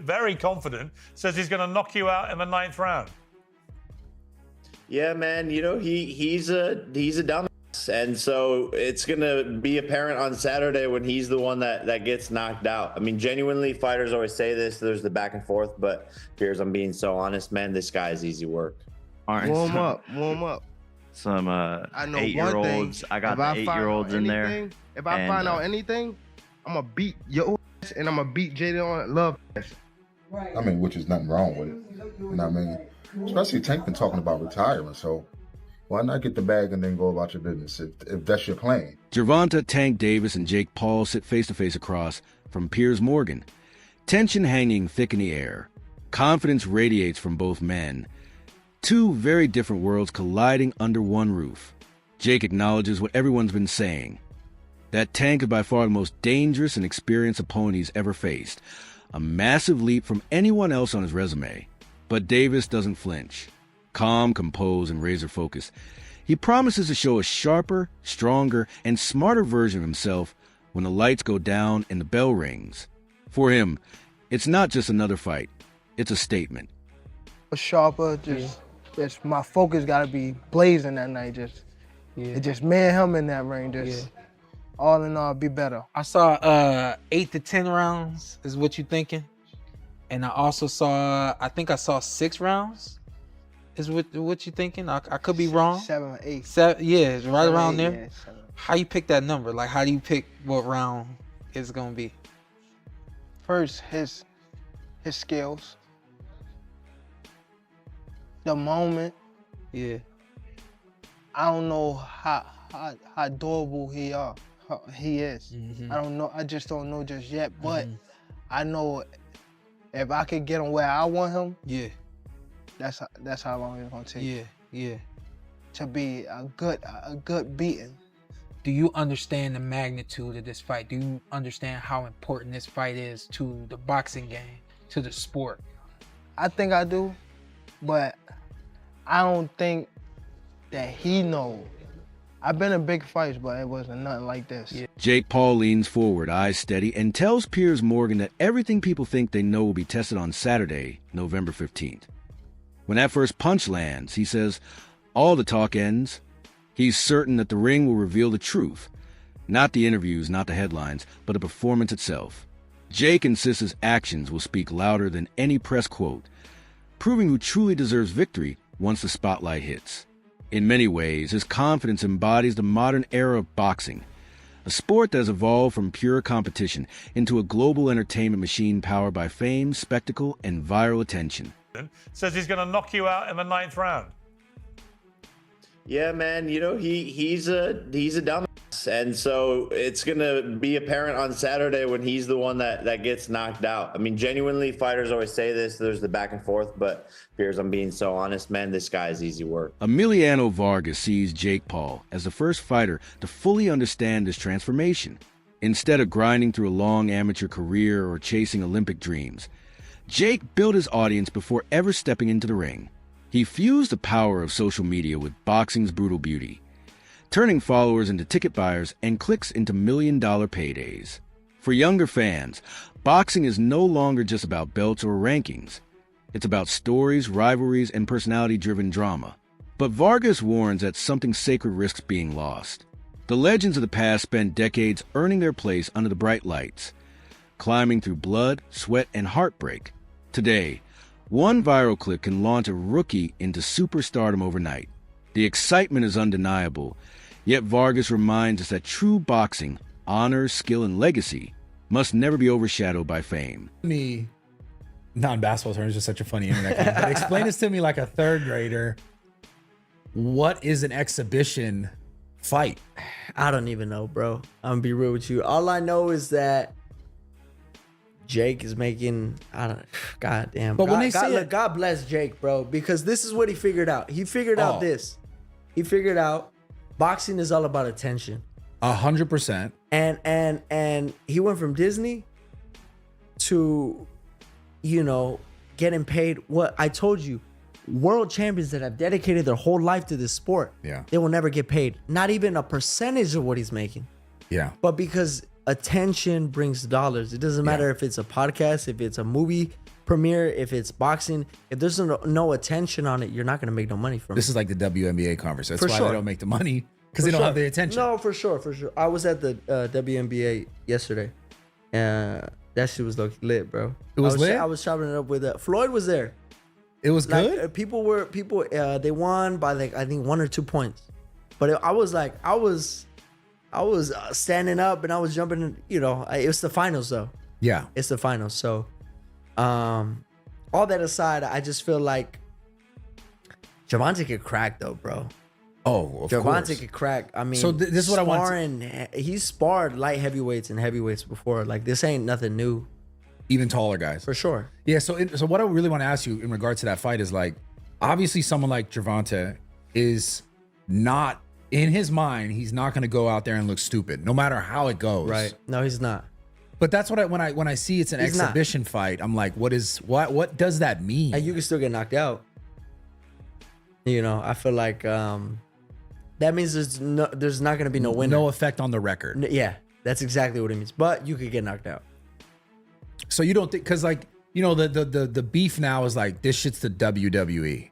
very confident, says he's going to knock you out in the 9th round. Yeah, man. You know, he's a dumbass, and so it's gonna be apparent on Saturday when he's the one that gets knocked out. I mean, genuinely, fighters always say this. There's the back and forth, but Piers, I'm being so honest, man. This guy is easy work. All right, warm up. Some I know 8-year-olds. I got the 8-year-olds in there. If I find out anything, I'm gonna beat your ass and I'm gonna beat Jaden Love ass. I mean, which is nothing wrong with it. You know what I mean? Especially Tank been talking about retiring, so why not get the bag and then go about your business if that's your plan? Gervonta, Tank Davis, and Jake Paul sit face-to-face across from Piers Morgan. Tension hanging thick in the air. Confidence radiates from both men. Two very different worlds colliding under one roof. Jake acknowledges what everyone's been saying. That Tank is by far the most dangerous and experienced opponent he's ever faced. A massive leap from anyone else on his resume. But Davis doesn't flinch. Calm, composed, and razor-focused. He promises to show a sharper, stronger, and smarter version of himself when the lights go down and the bell rings. For him, it's not just another fight. It's a statement. Sharper, just my focus gotta be blazing that night. It just me and him in that ring. All in all, be better. I saw 8 to 10 rounds is what you thinking, and I also saw I think I saw 6 rounds. Is what you thinking? I could be wrong. 7 or 8. 7, yeah, it's right around 8, there. yeah, 7. How you pick that number? Like, how do you pick what round it's gonna be? First, his skills, the moment. Yeah. I don't know how durable he is. Mm-hmm. I don't know. I just don't know just yet. But I know if I could get him where I want him. Yeah. That's how long it's gonna take. Yeah. To be a good beating. Do you understand the magnitude of this fight? Do you understand how important this fight is to the boxing game, to the sport? I think I do, but I don't think that he knows. I've been in big fights, but it wasn't nothing like this. Yeah. Jake Paul leans forward, eyes steady, and tells Piers Morgan that everything people think they know will be tested on Saturday, November 15th. When that first punch lands, he says, all the talk ends. He's certain that the ring will reveal the truth. Not the interviews, not the headlines, but the performance itself. Jake insists his actions will speak louder than any press quote, proving who truly deserves victory once the spotlight hits. In many ways, his confidence embodies the modern era of boxing, a sport that has evolved from pure competition into a global entertainment machine powered by fame, spectacle, and viral attention. Says he's going to knock you out in the 9th round. Yeah, man. You know, he's a dumbass, and so it's gonna be apparent on Saturday when he's the one that gets knocked out. I mean, genuinely, fighters always say this. There's the back and forth, but Piers, I'm being so honest, man. This guy is easy work. Emiliano Vargas sees Jake Paul as the first fighter to fully understand this transformation. Instead of grinding through a long amateur career or chasing Olympic dreams, Jake built his audience before ever stepping into the ring. He fused the power of social media with boxing's brutal beauty, turning followers into ticket buyers and clicks into million-dollar paydays. For younger fans, boxing is no longer just about belts or rankings. It's about stories, rivalries, and personality-driven drama. But Vargas warns that something sacred risks being lost. The legends of the past spent decades earning their place under the bright lights, climbing through blood, sweat, and heartbreak. Today, one viral clip can launch a rookie into superstardom overnight. The excitement is undeniable, yet Vargas reminds us that true boxing, honor, skill, and legacy must never be overshadowed by fame. Non-basketball terms, just such a funny internet comment. But explain this to me like a third grader. What is an exhibition fight? I don't even know, bro. I'm gonna be real with you. All I know is that Jake is making, God damn. But when they say look, God bless Jake, bro, because this is what he figured out. He figured out this. He figured out boxing is all about attention. 100%. And he went from Disney to, you know, getting paid. What I told you, world champions that have dedicated their whole life to this sport, yeah, they will never get paid. Not even a percentage of what he's making. Yeah. But because attention brings dollars. It doesn't matter if it's a podcast, if it's a movie premiere, if it's boxing. If there's no attention on it, you're not going to make no money from it. This is like the WNBA conference. That's For why sure. they don't make the money, because they don't have the attention. No, for sure. I was at the WNBA yesterday. That shit was lit, bro. It was lit? I was chopping it up with Floyd was there. It was Like, good? people they won by like I think 1 or 2 points. But I was standing up and I was jumping, you know, it was the finals though. Yeah. It's the finals. So all that aside, I just feel like Gervonta could crack though, bro. Oh, of Gervonta course. could crack. I mean, So this is what I want sparring, he's sparred light heavyweights and heavyweights before. Like this ain't nothing new. Even taller guys. For sure. Yeah, so what I really want to ask you in regards to that fight is like, obviously someone like Gervonta is not, in his mind, he's not going to go out there and look stupid, no matter how it goes. Right. No, he's not. But that's what when I see it's an He's not. exhibition fight, I'm like, what does that mean? And you can still get knocked out. You know, I feel like that means there's not going to be no winner. No effect on the record. Yeah, that's exactly what it means. But you could get knocked out. So you don't think, because like, you know, the beef now is like, this shit's the WWE.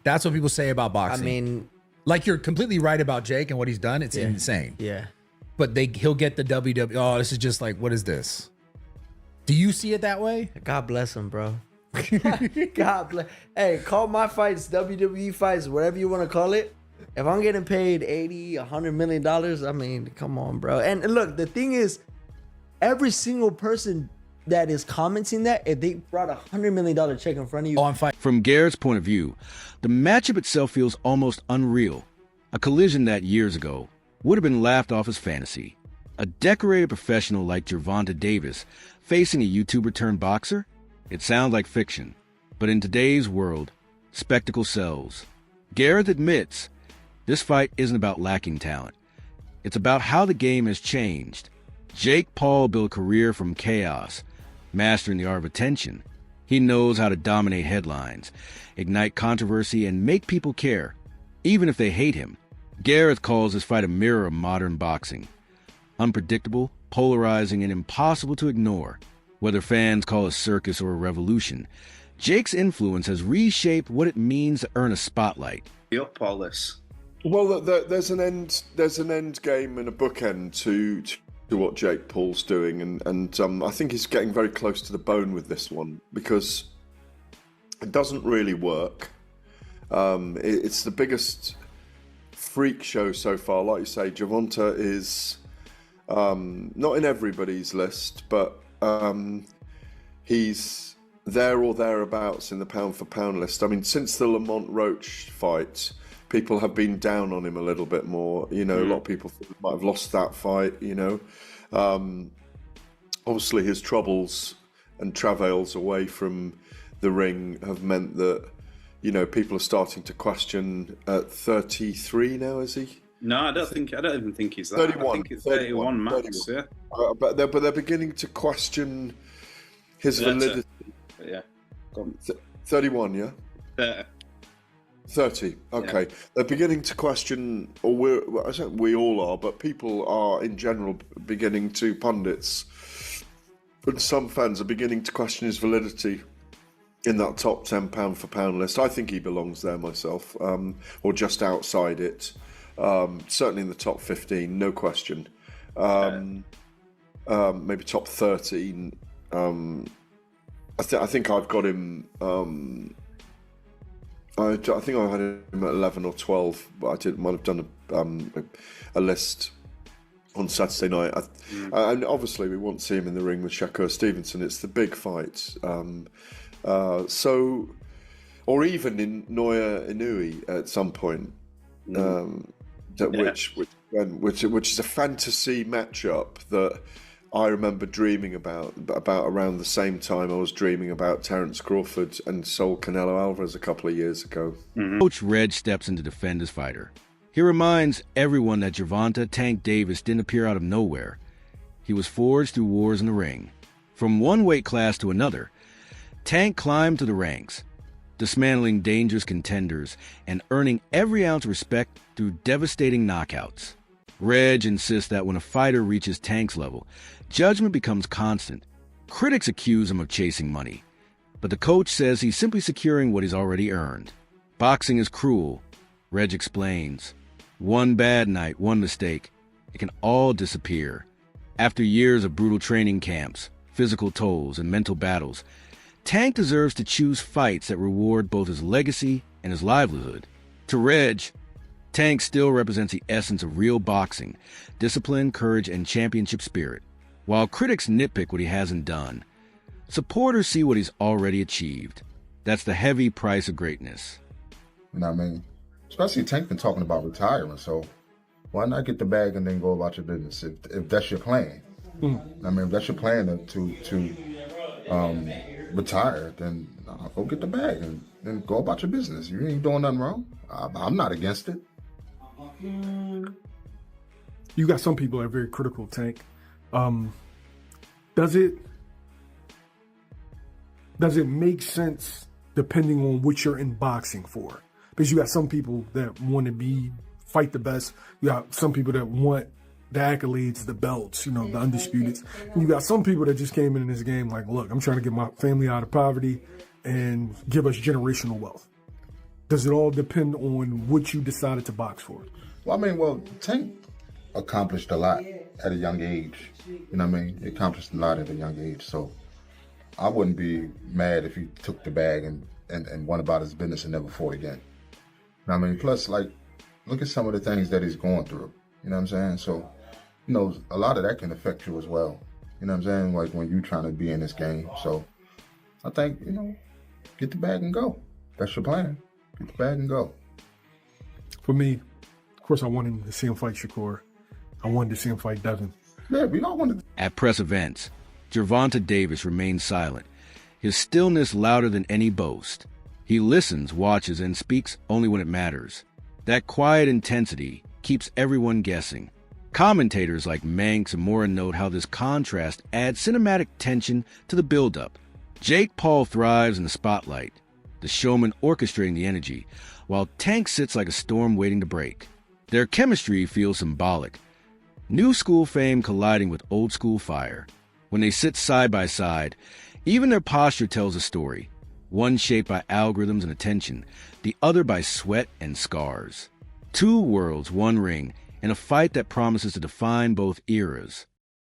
That's what people say about boxing. I mean, like, you're completely right about Jake and what he's done. It's insane. Yeah. But he'll get the WWE. Oh, this is just like, what is this? Do you see it that way? God bless him, bro. God bless. Hey, call my fights WWE fights, whatever you want to call it. If I'm getting paid 80, $100 million, I mean, come on, bro. And look, the thing is, every single person that is commenting that, if they brought $100 million check in front of you, Oh, I'm fighting. From Garrett's point of view, the matchup itself feels almost unreal. A collision that years ago would have been laughed off as fantasy. A decorated professional like Gervonta Davis facing a YouTuber turned boxer? It sounds like fiction, but in today's world, spectacle sells. Garrett admits this fight isn't about lacking talent. It's about how the game has changed. Jake Paul built a career from chaos, mastering the art of attention. He knows how to dominate headlines, ignite controversy, and make people care, even if they hate him. Gareth calls this fight a mirror of modern boxing. Unpredictable, polarizing, and impossible to ignore. Whether fans call it a circus or a revolution, Jake's influence has reshaped what it means to earn a spotlight. Up all this. Well, there's an end game and a bookend to what Jake Paul's doing, and I think he's getting very close to the bone with this one because it doesn't really work. It's the biggest freak show so far. Like you say, Gervonta is not in everybody's list, but he's there or thereabouts in the pound for pound list. I mean, since the Lamont Roach fight, people have been down on him a little bit more. You know, a lot of people might have lost that fight, you know. Obviously, his troubles and travails away from the ring have meant that, you know, people are starting to question at 33 now, is he? No, I don't even think he's that. 31. I think it's 31 max, 31. yeah. But they're beginning to question his validity. Yeah. 31, yeah? 30. Okay. Yeah. They're beginning to question, or I think we all are, but people are in general beginning to, pundits, and some fans are beginning to question his validity in that top 10 pound for pound list. I think he belongs there myself, or just outside it. Certainly in the top 15, no question. Maybe top 13. I think I've got him. I think I had him at 11 or 12, but might have done a list on Saturday night. And obviously, we want to see him in the ring with Shakur Stevenson. It's the big fight. Or even in Naoya Inoue at some point. Which is a fantasy matchup that I remember dreaming about around the same time I was dreaming about Terence Crawford and Saul Canelo Alvarez a couple of years ago. Coach Reg steps in to defend his fighter. He reminds everyone that Gervonta Tank Davis didn't appear out of nowhere. He was forged through wars in the ring. From one weight class to another, Tank climbed to the ranks, dismantling dangerous contenders and earning every ounce of respect through devastating knockouts. Reg insists that when a fighter reaches Tank's level, judgment becomes constant. Critics accuse him of chasing money, but the coach says he's simply securing what he's already earned. Boxing is cruel, Reg explains. One bad night, one mistake, it can all disappear. After years of brutal training camps, physical tolls, and mental battles, Tank deserves to choose fights that reward both his legacy and his livelihood. To Reg, Tank still represents the essence of real boxing, discipline, courage, and championship spirit. While critics nitpick what he hasn't done, supporters see what he's already achieved. That's the heavy price of greatness. You know what I mean? Especially Tank been talking about retiring, so why not get the bag and then go about your business if that's your plan? I mean, if that's your plan to retire, then go get the bag and then go about your business. You ain't doing nothing wrong. I'm not against it. You got some people that are very critical of Tank. Does it make sense depending on what you're in boxing for? Because you got some people that want to fight the best. You got some people that want the accolades, the belts, the undisputeds. And you got some people that just came in this game like, look, I'm trying to get my family out of poverty and give us generational wealth. Does it all depend on what you decided to box for? Well, Tank accomplished a lot at a young age. You know what I mean? He accomplished a lot at a young age. So I wouldn't be mad if he took the bag and went about his business and never fought again. You know what I mean? Plus, look at some of the things that he's going through. You know what I'm saying? So, a lot of that can affect you as well. You know what I'm saying? Like when you're trying to be in this game. So I think, get the bag and go. That's your plan. Get the bag and go. For me, of course, I wanted to see him fight Shakur. I wanted to see him fight Devin. Yeah, we all wanted. At press events, Gervonta Davis remains silent, his stillness louder than any boast. He listens, watches, and speaks only when it matters. That quiet intensity keeps everyone guessing. Commentators like Manx and Mora note how this contrast adds cinematic tension to the build-up. Jake Paul thrives in the spotlight, the showman orchestrating the energy, while Tank sits like a storm waiting to break. Their chemistry feels symbolic. New school fame colliding with old school fire. When they sit side by side, even their posture tells a story. One shaped by algorithms and attention, the other by sweat and scars. Two worlds, one ring, in a fight that promises to define both eras.